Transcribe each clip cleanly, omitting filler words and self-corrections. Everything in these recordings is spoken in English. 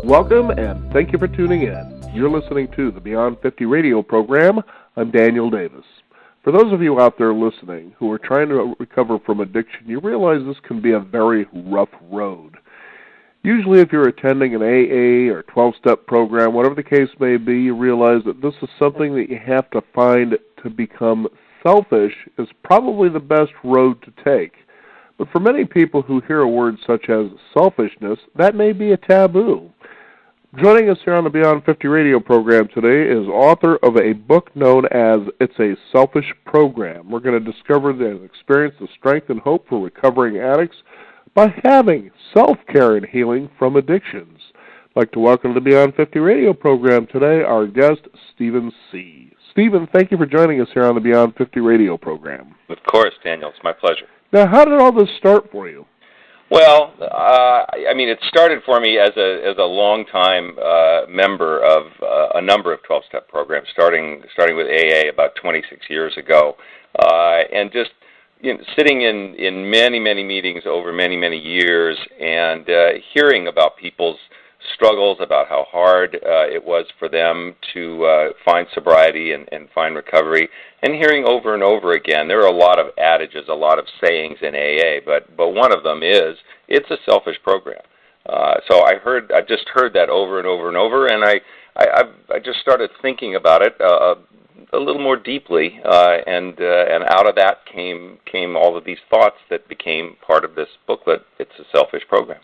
Welcome, and thank you for tuning in. You're listening to the Beyond 50 radio program. I'm Daniel Davis. For those of you out there listening who are trying to recover from addiction, you realize this can be a very rough road. Usually if you're attending an AA or 12-step program, whatever the case may be, you realize that this is something that you have to find to become selfish is probably the best road to take. But for many people who hear a word such as selfishness, that may be a taboo. Joining us here on the Beyond 50 radio program today is author of a book known as It's a Selfish Program. We're going to discover and experience the strength and hope for recovering addicts by having self-care and healing from addictions. I'd like to welcome to the Beyond 50 radio program today our guest, Stephen C. Stephen, thank you for joining us here on the Beyond 50 radio program. Of course, Daniel. It's my pleasure. Now, how did all this start for you? Well, it started for me as a long-time member of a number of 12-step programs, starting with AA about 26 years ago, and just sitting in many meetings over many years and hearing about people's struggles, about how hard it was for them to find sobriety and find recovery, and hearing over and over again. There are a lot of adages, a lot of sayings in AA, but one of them is, it's a selfish program. So I just heard that over and over and over, and I just started thinking about it a little more deeply, and out of that came all of these thoughts that became part of this booklet, It's a Selfish Program.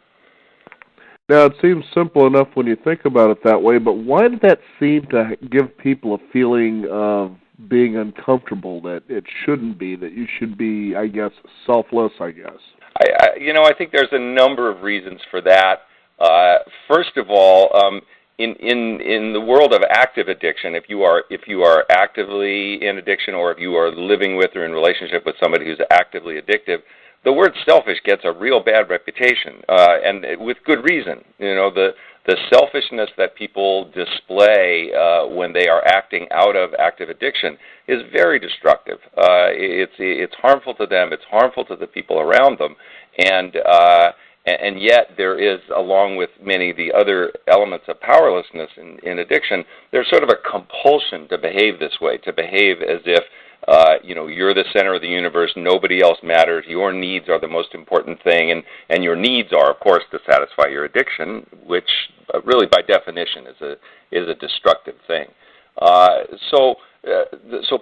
Now, it seems simple enough when you think about it that way, but why did that seem to give people a feeling of being uncomfortable, that it shouldn't be, that you should be, I guess, selfless, I guess? I think there's a number of reasons for that. First of all, in the world of active addiction, if you are actively in addiction, or if you are living with or in relationship with somebody who's actively addictive, the word selfish gets a real bad reputation, and with good reason. The selfishness that people display when they are acting out of active addiction is very destructive. It's harmful to them. It's harmful to the people around them, and yet there is, along with many of the other elements of powerlessness in addiction, there's sort of a compulsion to behave this way, to behave as if you're the center of the universe, nobody else matters, your needs are the most important thing, and your needs are, of course, to satisfy your addiction, which really by definition is a destructive thing. So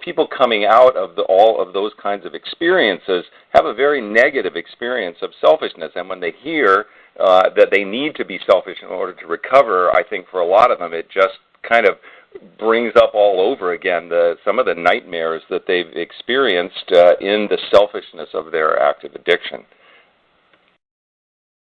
people coming out of all of those kinds of experiences have a very negative experience of selfishness, and when they hear that they need to be selfish in order to recover, I think for a lot of them it just kind of brings up all over again some of the nightmares that they've experienced in the selfishness of their active addiction.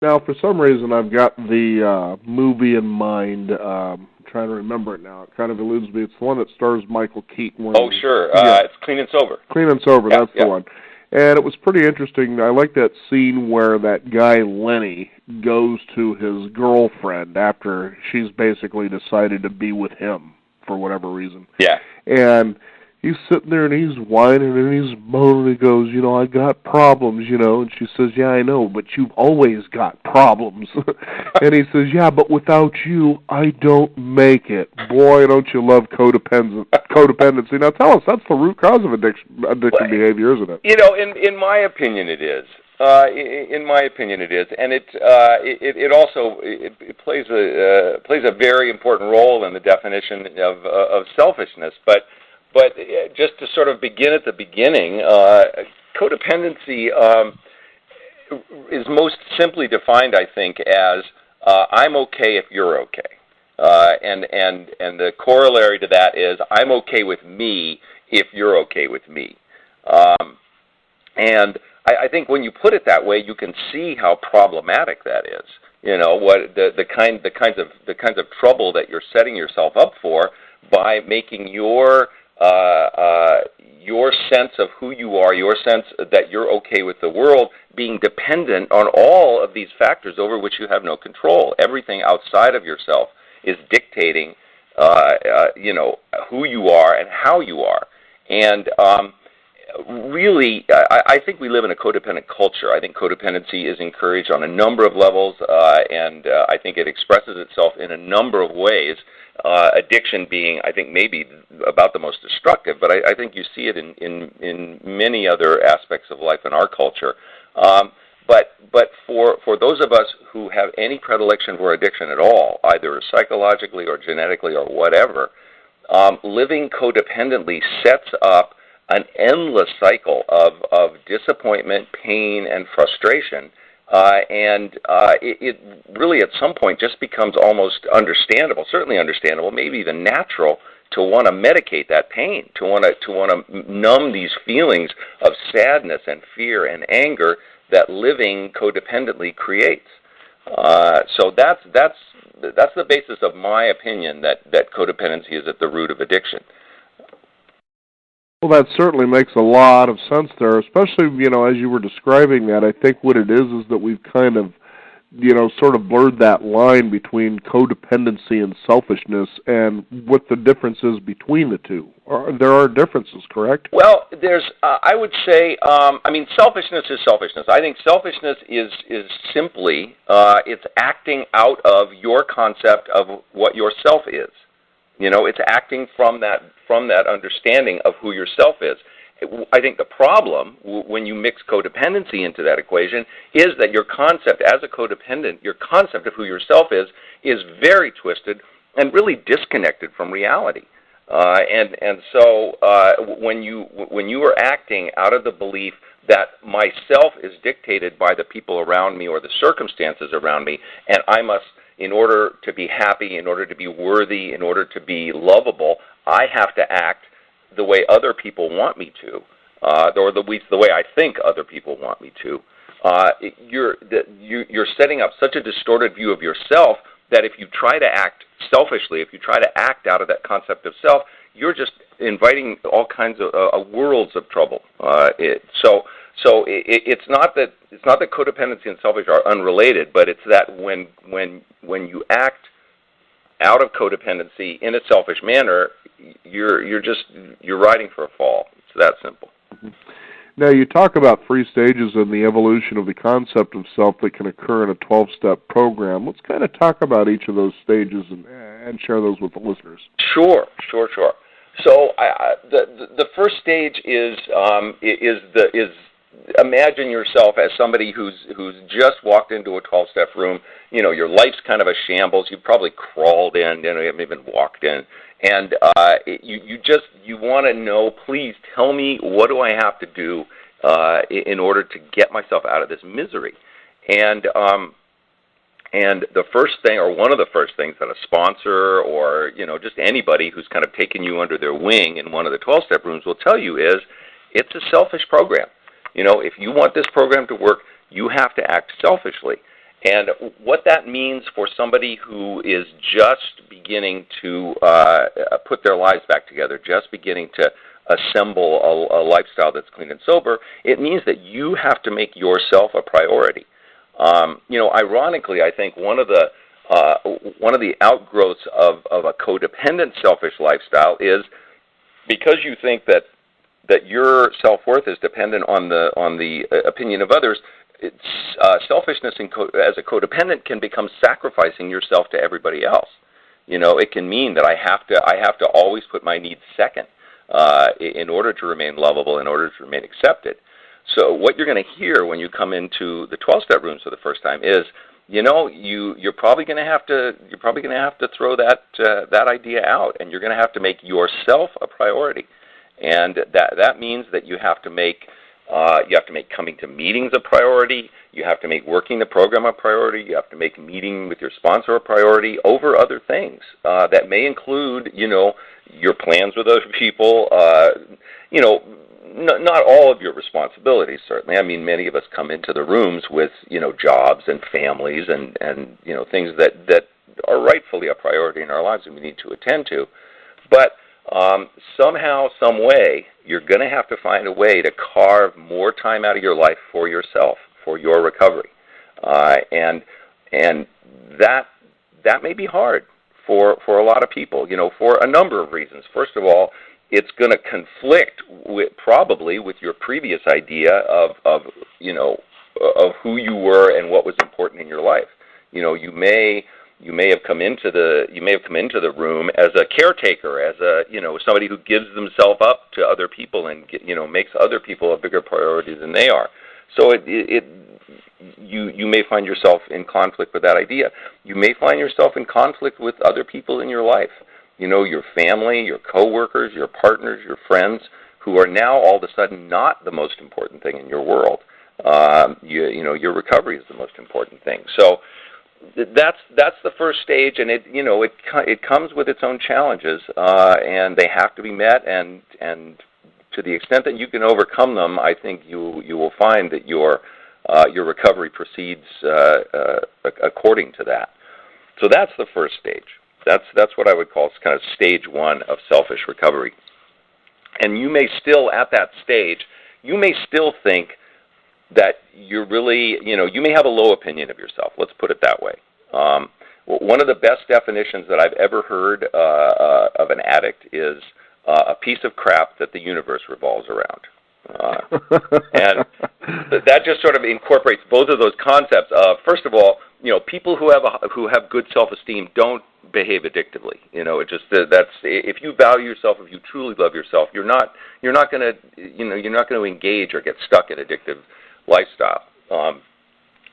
Now, for some reason, I've got the movie in mind. I'm trying to remember it now. It kind of eludes me. It's the one that stars Michael Keaton. Oh, sure. It's Clean and Sober. Clean and Sober, that's the one. And it was pretty interesting. I like that scene where that guy, Lenny, goes to his girlfriend after she's basically decided to be with him for whatever reason. Yeah. And he's sitting there and he's whining and he's moaning. He goes, I got problems, And she says, yeah, I know, but you've always got problems. And he says, yeah, but without you, I don't make it. Boy, don't you love codependency. Now tell us, that's the root cause of addiction behavior, isn't it? In my opinion, it is. In my opinion, it is, and it also plays a very important role in the definition of selfishness. But just to sort of begin at the beginning, codependency is most simply defined, I think, as I'm okay if you're okay, and the corollary to that is I'm okay with me if you're okay with me, and I think when you put it that way, you can see how problematic that is. What the kinds of trouble that you're setting yourself up for by making your sense of who you are, your sense that you're okay with the world, being dependent on all of these factors over which you have no control. Everything outside of yourself is dictating, who you are and how you are, and really, I think we live in a codependent culture. I think codependency is encouraged on a number of levels, and I think it expresses itself in a number of ways. Addiction being, I think, maybe about the most destructive, but I think you see it in many other aspects of life in our culture. But for those of us who have any predilection for addiction at all, either psychologically or genetically or whatever, living codependently sets up an endless cycle of disappointment, pain, and frustration. It really at some point just becomes almost understandable, certainly understandable, maybe even natural, to want to medicate that pain, to want to numb these feelings of sadness and fear and anger that living codependently creates. So that's the basis of my opinion that codependency is at the root of addiction. Well, that certainly makes a lot of sense there, especially, as you were describing that. I think what it is that we've kind of, sort of blurred that line between codependency and selfishness and what the difference is between the two. There are differences, correct? Well, there's, I would say, selfishness is selfishness. I think selfishness is simply, it's acting out of your concept of what yourself is. It's acting from that understanding of who yourself is. I think the problem, when you mix codependency into that equation, is that your concept as a codependent, your concept of who yourself is very twisted and really disconnected from reality. So when you are acting out of the belief that myself is dictated by the people around me or the circumstances around me, and I must, in order to be happy, in order to be worthy, in order to be lovable, I have to act the way other people want me to, or at least the way I think other people want me to. You're setting up such a distorted view of yourself that if you try to act selfishly, if you try to act out of that concept of self, you're just inviting all kinds of worlds of trouble. It's not that codependency and selfish are unrelated, but it's that when you act out of codependency in a selfish manner, you're riding for a fall. It's that simple. Mm-hmm. Now, you talk about 3 stages in the evolution of the concept of self that can occur in a 12-step program. Let's kind of talk about each of those stages and share those with the listeners. Sure. So the first stage is imagine yourself as somebody who's just walked into a 12-step room. Your life's kind of a shambles. You probably crawled in, you haven't even walked in, and you want to know. Please tell me, what do I have to do in order to get myself out of this misery? And the first thing, or one of the first things that a sponsor or just anybody who's kind of taken you under their wing in one of the 12-step rooms will tell you is, it's a selfish program. If you want this program to work, you have to act selfishly. And what that means for somebody who is just beginning to put their lives back together, just beginning to assemble a lifestyle that's clean and sober, it means that you have to make yourself a priority. Ironically, I think one of the outgrowths of a codependent, selfish lifestyle is because you think that your self-worth is dependent on the opinion of others. Selfishness as a codependent can become sacrificing yourself to everybody else. It can mean that I have to always put my needs second in order to remain lovable, in order to remain accepted. So what you're going to hear when you come into the 12-step rooms for the first time is, you're probably going to have to throw that idea out, and you're going to have to make yourself a priority. And that means that you have to make coming to meetings a priority. You have to make working the program a priority. You have to make meeting with your sponsor a priority over other things that may include, your plans with other people. Not all of your responsibilities, certainly. I mean, many of us come into the rooms with, jobs and families and things that are rightfully a priority in our lives and we need to attend to. But somehow, some way, you're going to have to find a way to carve more time out of your life for yourself, for your recovery, and that may be hard for a lot of people, for a number of reasons. First of all, it's going to conflict probably with your previous idea of who you were and what was important in your life. You may have come into the room as a caretaker, as somebody who gives themselves up to other people and makes other people a bigger priority than they are. So you may find yourself in conflict with that idea. You may find yourself in conflict with other people in your life. Your family, your coworkers, your partners, your friends, who are now all of a sudden not the most important thing in your world. Your recovery is the most important thing. So that's the first stage, and it comes with its own challenges, and they have to be met. And to the extent that you can overcome them, I think you will find that your recovery proceeds according to that. So that's the first stage. That's what I would call kind of stage one of selfish recovery. And you may still, at that stage, think that you're really, you may have a low opinion of yourself. Let's put it that way. One of the best definitions that I've ever heard of an addict is a piece of crap that the universe revolves around. And that just sort of incorporates both of those concepts of, first of all, people who have good self-esteem don't behave addictively. That's, if you value yourself, if you truly love yourself, you're not going to engage or get stuck in addictive lifestyle.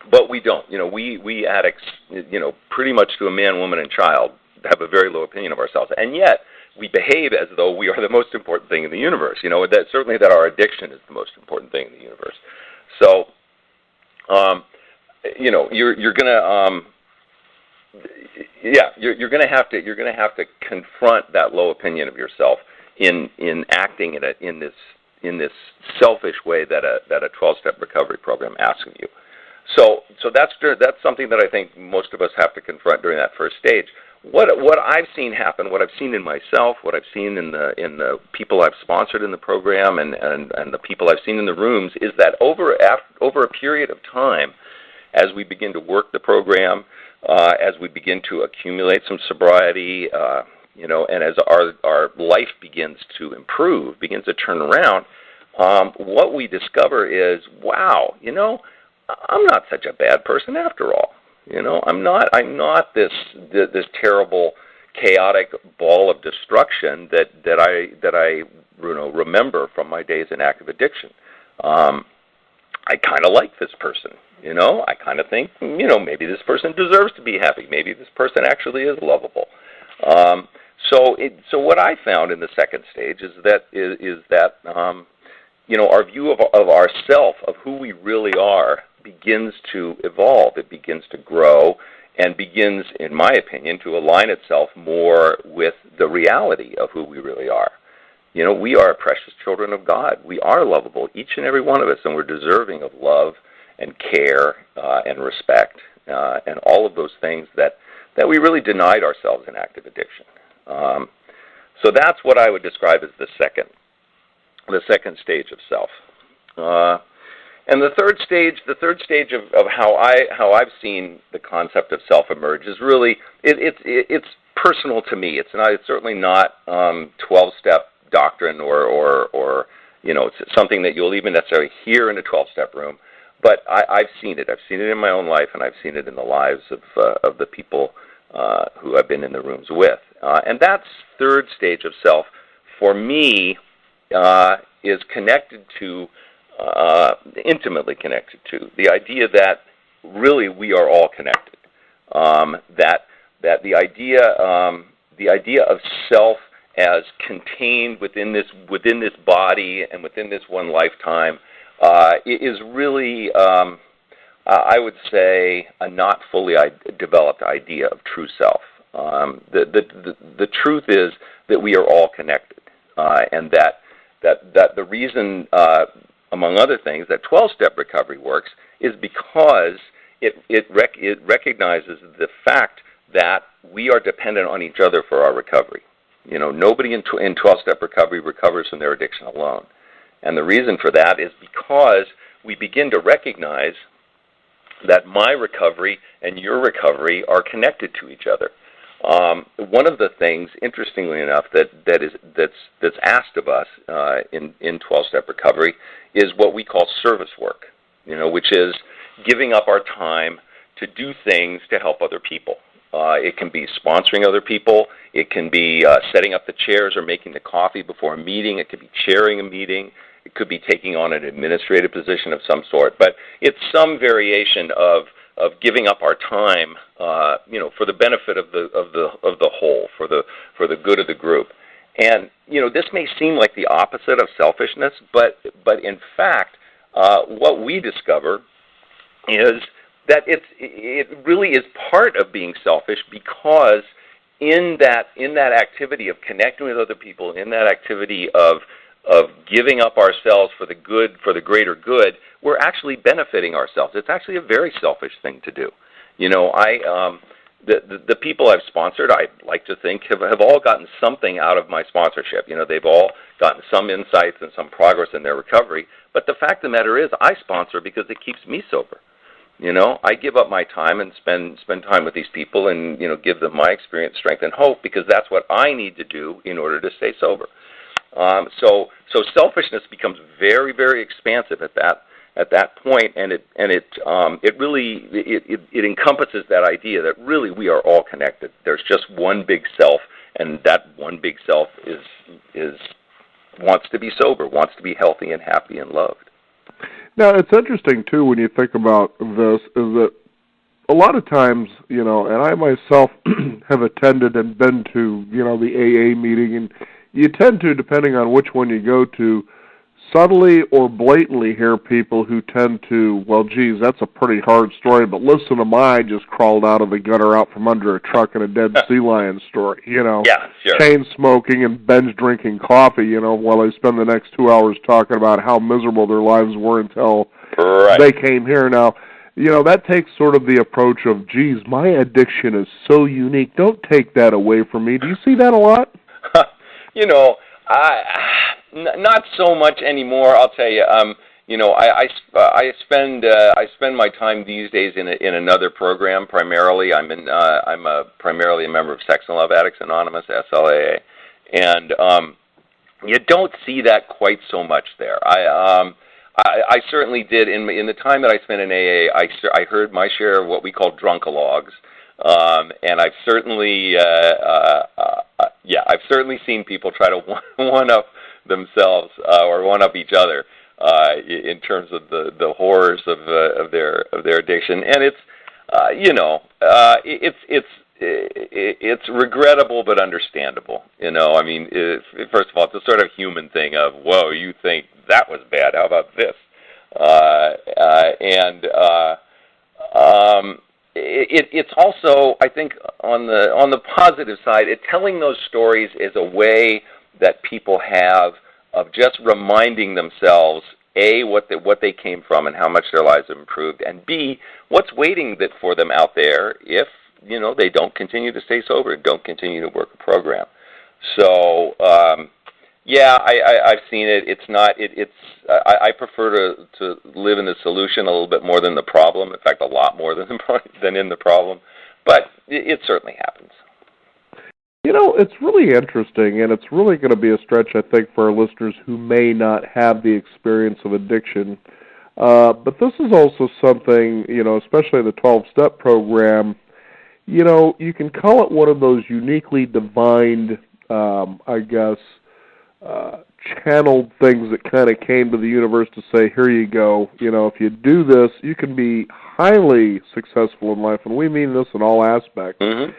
But we don't. We addicts, pretty much to a man, woman, and child, have a very low opinion of ourselves, and yet we behave as though we are the most important thing in the universe. That certainly that our addiction is the most important thing in the universe. So, you're gonna have to confront that low opinion of yourself in acting in this selfish way that a 12-step recovery program asks of you. So that's something that I think most of us have to confront during that first stage. What I've seen happen, what I've seen in myself, what I've seen in the people I've sponsored in the program, and the people I've seen in the rooms, is that over a period of time, as we begin to work the program, as we begin to accumulate some sobriety, and as our life begins to improve, begins to turn around, what we discover is, wow, I'm not such a bad person after all. I'm not this terrible, chaotic ball of destruction that I remember from my days in active addiction. I kind of like this person. I kind of think, maybe this person deserves to be happy. Maybe this person actually is lovable. So what I found in the second stage is that our view of ourself, of who we really are, begins to evolve. It begins to grow, and begins, in my opinion, to align itself more with the reality of who we really are. We are precious children of God. We are lovable, each and every one of us, and we're deserving of love and care and respect and all of those things that we really denied ourselves in active addiction. So that's what I would describe as the second stage of self. And the third stage of how I've seen the concept of self emerge is really it's personal to me. It's certainly not 12-step doctrine or it's something that you'll even necessarily hear in a 12-step room. But I've seen it. I've seen it in my own life, and I've seen it in the lives of the people who I've been in the rooms with. And that third stage of self, for me, is connected to, intimately connected to, the idea that really we are all connected. That the idea of self as contained within this body and within this one lifetime is really, I would say, a not fully developed idea of true self. The truth is that we are all connected, and that the reason, among other things, that 12-step recovery works is because it recognizes the fact that we are dependent on each other for our recovery. Nobody in 12-step recovery recovers from their addiction alone. And the reason for that is because we begin to recognize that my recovery and your recovery are connected to each other. one of the things, interestingly enough, that's asked of us in 12-step recovery is what we call service work, which is giving up our time to do things to help other people. It can be sponsoring other people. It can be setting up the chairs or making the coffee before a meeting. It could be chairing a meeting. It could be taking on an administrative position of some sort. But it's some variation of giving up our time, for the benefit of the whole, for the good of the group. And this may seem like the opposite of selfishness, but in fact, what we discover is that it really is part of being selfish, because in that activity of connecting with other people, in that activity of giving up ourselves for the greater good, we're actually benefiting ourselves. It's actually a very selfish thing to do. The people I've sponsored, I like to think, have all gotten something out of my sponsorship. They've all gotten some insights and some progress in their recovery. But the fact of the matter is, I sponsor because it keeps me sober. I give up my time and spend time with these people and, give them my experience, strength, and hope, because that's what I need to do in order to stay sober. So selfishness becomes very, very expansive at that point, and it really encompasses that idea that really we are all connected. There's just one big self, and that one big self wants to be sober, wants to be healthy and happy and loved. Now, it's interesting, too, when you think about this, is that a lot of times, and I myself have attended and been to, the AA meeting, and you tend to, depending on which one you go to, subtly or blatantly hear people who tend to, well, geez, that's a pretty hard story, but listen to my just crawled out of the gutter out from under a truck in a dead sea lion story, Yeah, sure. Chain smoking and binge drinking coffee, while they spend the next 2 hours talking about how miserable their lives were until they came here. Now, that takes sort of the approach of, geez, my addiction is so unique. Don't take that away from me. Do you see that a lot? Not so much anymore. I'll tell you. I spend my time these days in another program. Primarily, I'm primarily a member of Sex and Love Addicts Anonymous, SLAA, and you don't see that quite so much there. I certainly did in the time that I spent in AA. I heard my share of what we call Drunkalogs. And I've certainly, I've certainly seen people try to one up themselves or one up each other in terms of the horrors of their addiction, and it's regrettable but understandable. I mean, first of all, it's a sort of human thing of, whoa, you think that was bad? How about this? It's also, I think, on the positive side, telling those stories is a way that people have of just reminding themselves, A, what they came from and how much their lives have improved, and B, what's waiting for them out there if they don't continue to stay sober and don't continue to work a program. So I've seen it. It's not. I prefer to live in the solution a little bit more than the problem. In fact, a lot more than in the problem. But it certainly happens. It's really interesting, and it's really going to be a stretch, I think, for our listeners who may not have the experience of addiction. But this is also something, especially the 12-step program, you can call it one of those uniquely divined, channeled things that kind of came to the universe to say, here you go, if you do this, you can be highly successful in life, and we mean this in all aspects. Mm-hmm.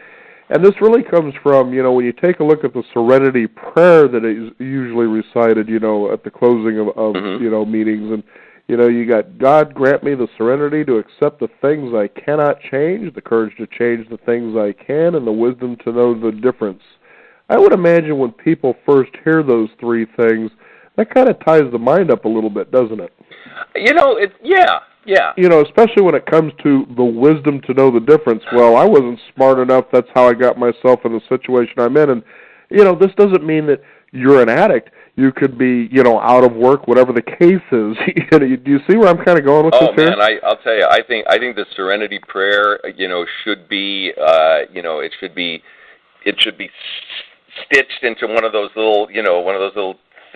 And this really comes from, when you take a look at the Serenity Prayer that is usually recited, at the closing of mm-hmm. Meetings, and, you got, God grant me the serenity to accept the things I cannot change, the courage to change the things I can, and the wisdom to know the difference. I would imagine when people first hear those three things, that kind of ties the mind up a little bit, doesn't it? Yeah. Especially when it comes to the wisdom to know the difference. Well, I wasn't smart enough. That's how I got myself in the situation I'm in. And, this doesn't mean that you're an addict. You could be, out of work, whatever the case is. Do you see where I'm kind of going with this here? Oh, man, I'll tell you, I think the Serenity Prayer, should be, it should be it should be stitched into one of those little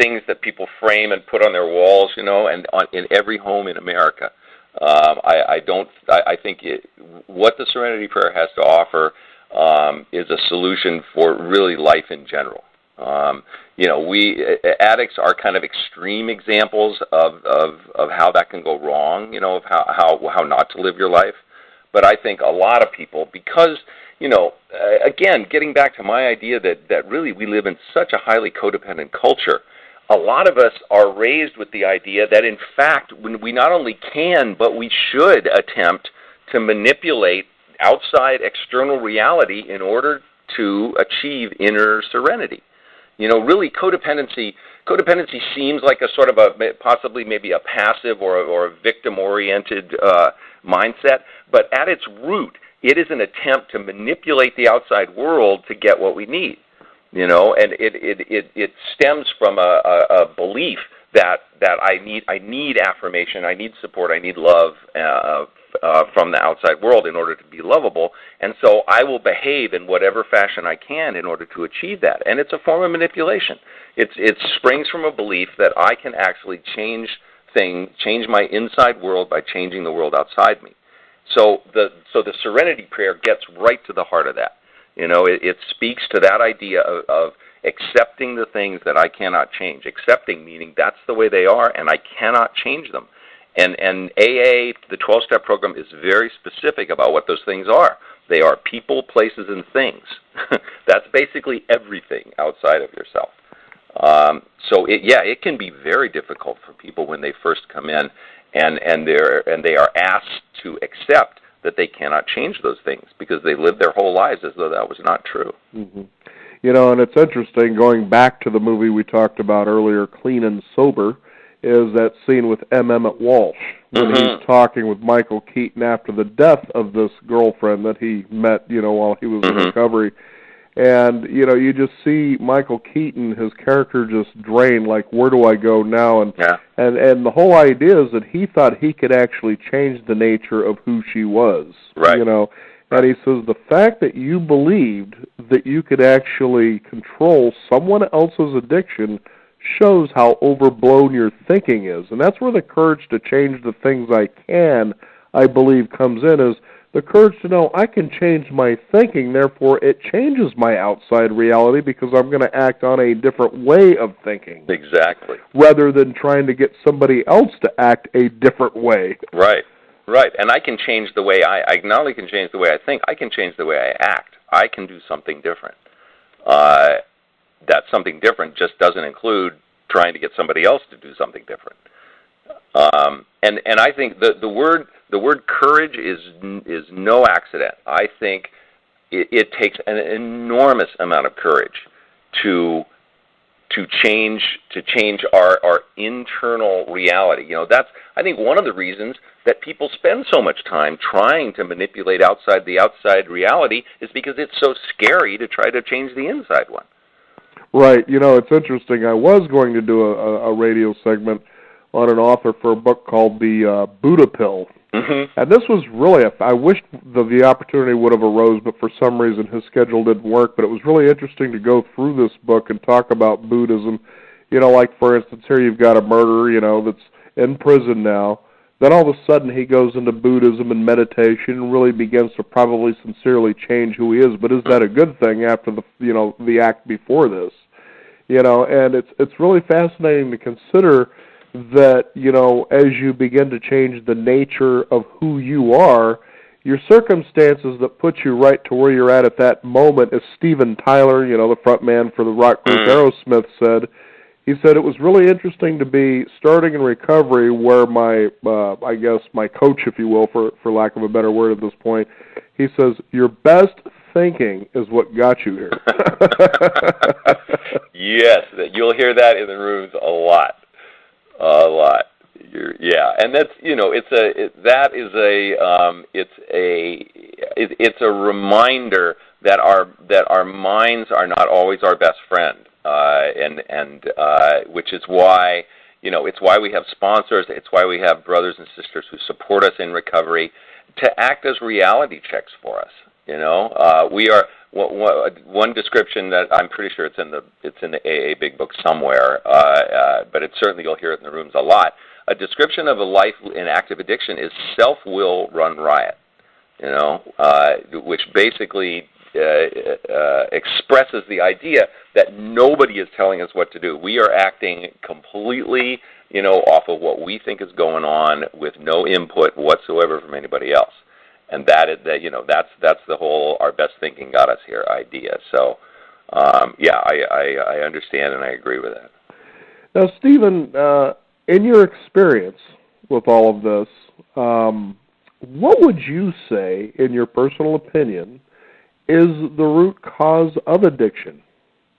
things that people frame and put on their walls, and in every home in America. I think what the Serenity Prayer has to offer is a solution for really life in general. We addicts are kind of extreme examples of how that can go wrong, of how not to live your life. But I think a lot of people, because, again, getting back to my idea that really we live in such a highly codependent culture, a lot of us are raised with the idea that, in fact, when we not only can, but we should attempt to manipulate outside external reality in order to achieve inner serenity. Really, codependency seems like a sort of possibly maybe a passive or a victim-oriented mindset, but at its root, it is an attempt to manipulate the outside world to get what we need. And it stems from a belief that I need affirmation, I need support, I need love from the outside world in order to be lovable, and so I will behave in whatever fashion I can in order to achieve that. And it's a form of manipulation. It springs from a belief that I can actually change my inside world by changing the world outside me. So the Serenity Prayer gets right to the heart of that. It speaks to that idea of accepting the things that I cannot change. Accepting meaning that's the way they are and I cannot change them. And AA, the 12-step program, is very specific about what those things are. They are people, places, and things. That's basically everything outside of yourself. So it can be very difficult for people when they first come in and they are asked to accept that they cannot change those things because they lived their whole lives as though that was not true. Mm-hmm. And it's interesting, going back to the movie we talked about earlier, Clean and Sober, is that scene with M. Emmett Walsh when he's talking with Michael Keaton after the death of this girlfriend that he met, while he was in recovery. And, you just see Michael Keaton, his character just drained, like, where do I go now? And the whole idea is that he thought he could actually change the nature of who she was. Right. And he says the fact that you believed that you could actually control someone else's addiction shows how overblown your thinking is. And that's where the courage to change the things I can, I believe, comes in, is the courage to know I can change my thinking, therefore it changes my outside reality because I'm going to act on a different way of thinking. Exactly. Rather than trying to get somebody else to act a different way. Right. And I can change the way I not only can change the way I think, I can change the way I act. I can do something different. That something different just doesn't include trying to get somebody else to do something different. And I think the word courage is no accident. I think it takes an enormous amount of courage to change our internal reality. That's, I think, one of the reasons that people spend so much time trying to manipulate the outside reality is because it's so scary to try to change the inside one. Right. It's interesting. I was going to do a radio segment on an author for a book called The Buddha Pill. Mm-hmm. And this was really, I wish the opportunity would have arose, but for some reason his schedule didn't work. But it was really interesting to go through this book and talk about Buddhism. Like, for instance, here you've got a murderer, that's in prison now. Then all of a sudden he goes into Buddhism and meditation and really begins to probably sincerely change who he is. But is that a good thing after the act before this? And it's really fascinating to consider that, as you begin to change the nature of who you are, your circumstances that put you right to where you're at that moment, as Steven Tyler, the front man for the rock group Aerosmith, said, he said it was really interesting to be starting in recovery where my coach, if you will, for lack of a better word at this point, he says, your best thinking is what got you here. Yes, you'll hear that in the rooms a lot. And that's it's a reminder that our minds are not always our best friend, and which is why it's why we have sponsors, it's why we have brothers and sisters who support us in recovery to act as reality checks for us. one description that I'm pretty sure it's in the AA Big Book somewhere, but it's certainly you'll hear it in the rooms a lot. A description of a life in active addiction is self-will run riot, which basically expresses the idea that nobody is telling us what to do. We are acting completely, off of what we think is going on with no input whatsoever from anybody else. And that's the whole "our best thinking got us here" idea. So, I understand and I agree with that. Now, Stephen, in your experience with all of this, what would you say, in your personal opinion, is the root cause of addiction?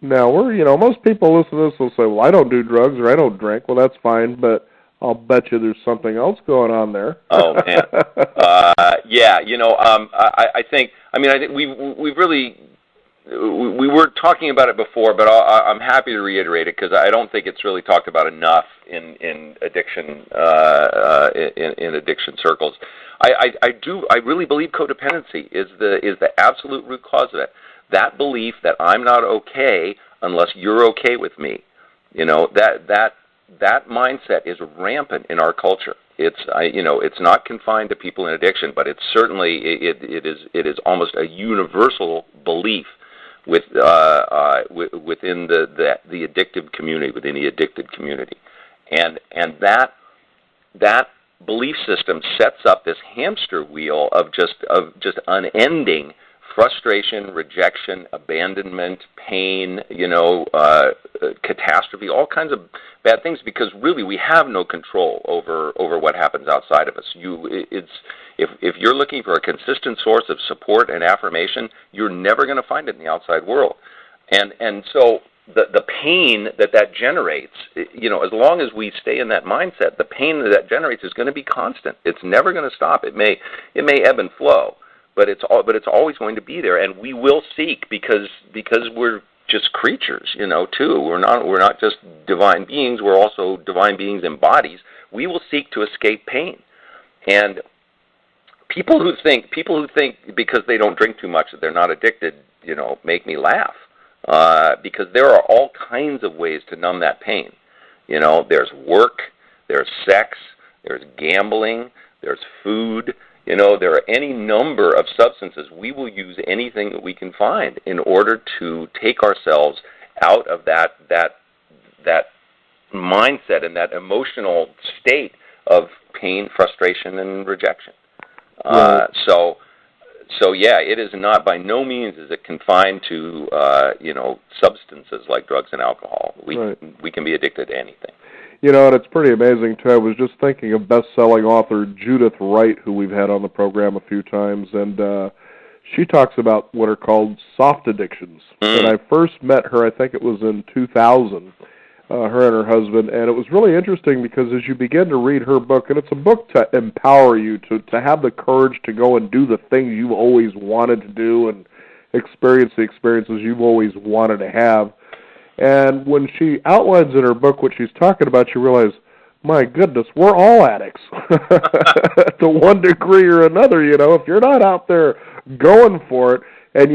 Now, most people listen to this will say, well, I don't do drugs or I don't drink. Well, that's fine, but I'll bet you there's something else going on there. Oh, man. I think we were talking about it before, but I'm happy to reiterate it because I don't think it's really talked about enough in addiction in addiction circles. I really believe codependency is the absolute root cause of it. That belief that I'm not okay unless you're okay with me, that mindset is rampant in our culture. It's not confined to people in addiction, but it's certainly it is almost a universal belief within the addictive community, within the addicted community, and that belief system sets up this hamster wheel of just unending frustration, rejection, abandonment, pain, catastrophe, all kinds of bad things, because really we have no control over what happens outside of us. If you're looking for a consistent source of support and affirmation, you're never going to find it in the outside world. And so the pain that generates, as long as we stay in that mindset, the pain that generates is going to be constant. It's never going to stop. It may ebb and flow, but it's always going to be there, and we will seek because we're just creatures, too. We're not just divine beings. We're also divine beings in bodies. We will seek to escape pain, and people who think because they don't drink too much that they're not addicted, make me laugh, because there are all kinds of ways to numb that pain. There's work, there's sex, there's gambling, there's food. There are any number of substances. We will use anything that we can find in order to take ourselves out of that mindset and that emotional state of pain, frustration, and rejection. Right. So yeah, it is not, by no means is it confined to substances like drugs and alcohol. We can be addicted to anything. And it's pretty amazing, too. I was just thinking of best-selling author Judith Wright, who we've had on the program a few times, and she talks about what are called soft addictions. And I first met her, I think it was in 2000, her and her husband, and it was really interesting because as you begin to read her book, and it's a book to empower you to have the courage to go and do the things you've always wanted to do and experience the experiences you've always wanted to have. And when she outlines in her book what she's talking about, you realize, my goodness, we're all addicts to one degree or another. If you're not out there going for it, and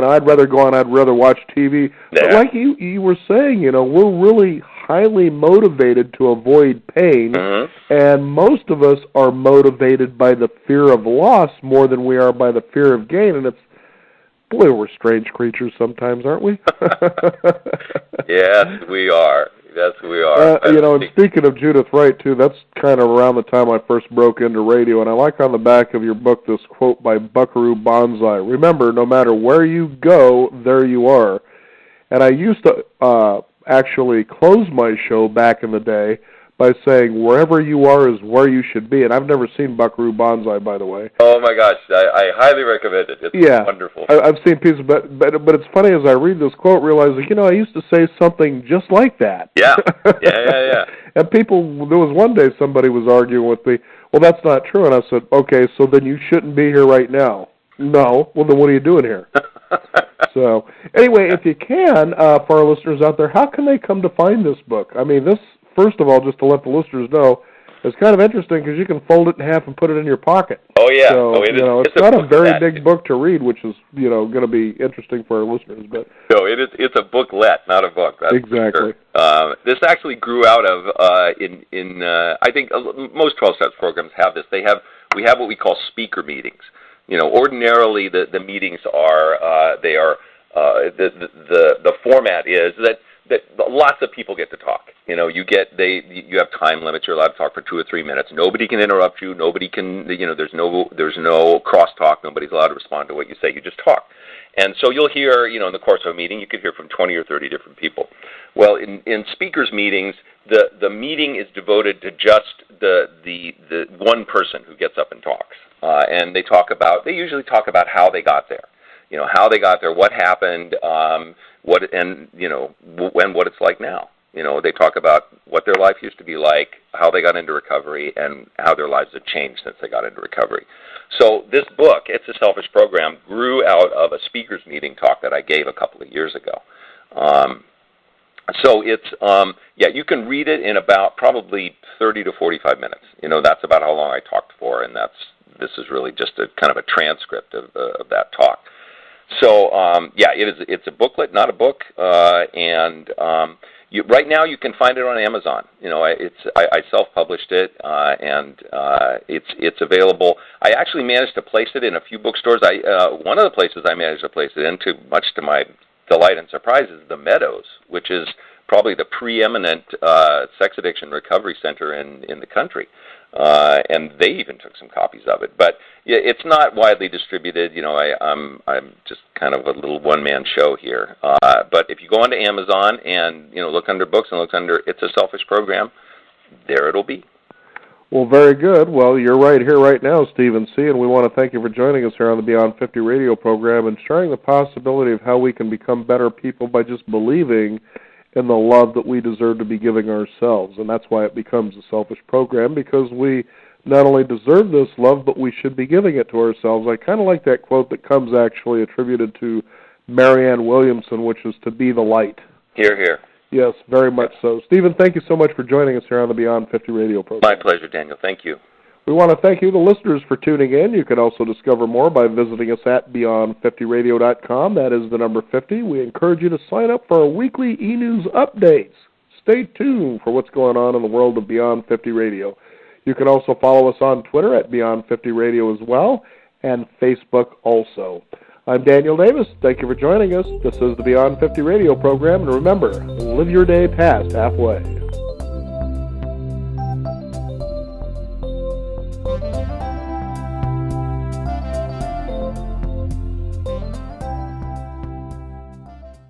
I'd rather go on, I'd rather watch TV. Yeah. But like you were saying, we're really highly motivated to avoid pain, and most of us are motivated by the fear of loss more than we are by the fear of gain, and boy, we're strange creatures sometimes, aren't we? Yes, we are. Yes, we are. And speaking of Judith Wright, too, that's kind of around the time I first broke into radio, and I like on the back of your book this quote by Buckaroo Banzai. Remember, no matter where you go, there you are. And I used to actually close my show back in the day by saying, wherever you are is where you should be. And I've never seen Buckaroo Banzai, by the way. Oh, my gosh. I highly recommend it. It's wonderful. I've seen pieces, but it's funny as I read this quote, realizing, I used to say something just like that. Yeah. And there was one day somebody was arguing with me, well, that's not true. And I said, okay, so then you shouldn't be here right now. No. Well, then what are you doing here? So, anyway, if you can, for our listeners out there, how can they come to find this book? I mean, this, first of all, just to let the listeners know, it's kind of interesting because you can fold it in half and put it in your pocket. Oh, yeah. So, it's not a very big book to read, which is, going to be interesting for our listeners. But no, it's a booklet, not a book. That's exactly. For sure. This actually grew out of I think most 12-steps programs have this. We have what we call speaker meetings. Ordinarily the meetings are the format is that lots of people get to talk. You have time limits. You're allowed to talk for 2 or 3 minutes. Nobody can interrupt you. Nobody can. There's no crosstalk. Nobody's allowed to respond to what you say. You just talk. And so you'll hear, in the course of a meeting, you could hear from 20 or 30 different people. Well, in speakers meetings, the meeting is devoted to just the one person who gets up and talks, and they usually talk about how they got there. How they got there, what happened, and what it's like now. They talk about what their life used to be like, how they got into recovery, and how their lives have changed since they got into recovery. So this book, It's a Selfish Program, grew out of a speakers meeting talk that I gave a couple of years ago. So it's, you can read it in about probably 30 to 45 minutes. That's about how long I talked for, and this is really just a kind of a transcript of that talk. So, it's a booklet, not a book, and right now you can find it on Amazon. I self-published it, and it's available. I actually managed to place it in a few bookstores. One of the places I managed to place it in, much to my delight and surprise, is the Meadows, which is probably the preeminent sex addiction recovery center in the country. And they even took some copies of it. But it's not widely distributed. I'm just kind of a little one-man show here. But if you go onto Amazon and, look under books and look under It's a Selfish Program, there it'll be. Well, very good. Well, you're right here right now, Stephen C., and we want to thank you for joining us here on the Beyond 50 radio program and sharing the possibility of how we can become better people by just believing in the love that we deserve to be giving ourselves. And that's why it becomes a selfish program, because we not only deserve this love, but we should be giving it to ourselves. I kind of like that quote that comes actually attributed to Marianne Williamson, which is to be the light. Hear, hear. Yes, very much so. Stephen, thank you so much for joining us here on the Beyond 50 radio program. My pleasure, Daniel. Thank you. We want to thank you, the listeners, for tuning in. You can also discover more by visiting us at beyond50radio.com. That is the number 50. We encourage you to sign up for our weekly e-news updates. Stay tuned for what's going on in the world of Beyond 50 Radio. You can also follow us on Twitter at Beyond 50 Radio as well, and Facebook also. I'm Daniel Davis. Thank you for joining us. This is the Beyond 50 Radio program. And remember, live your day past halfway.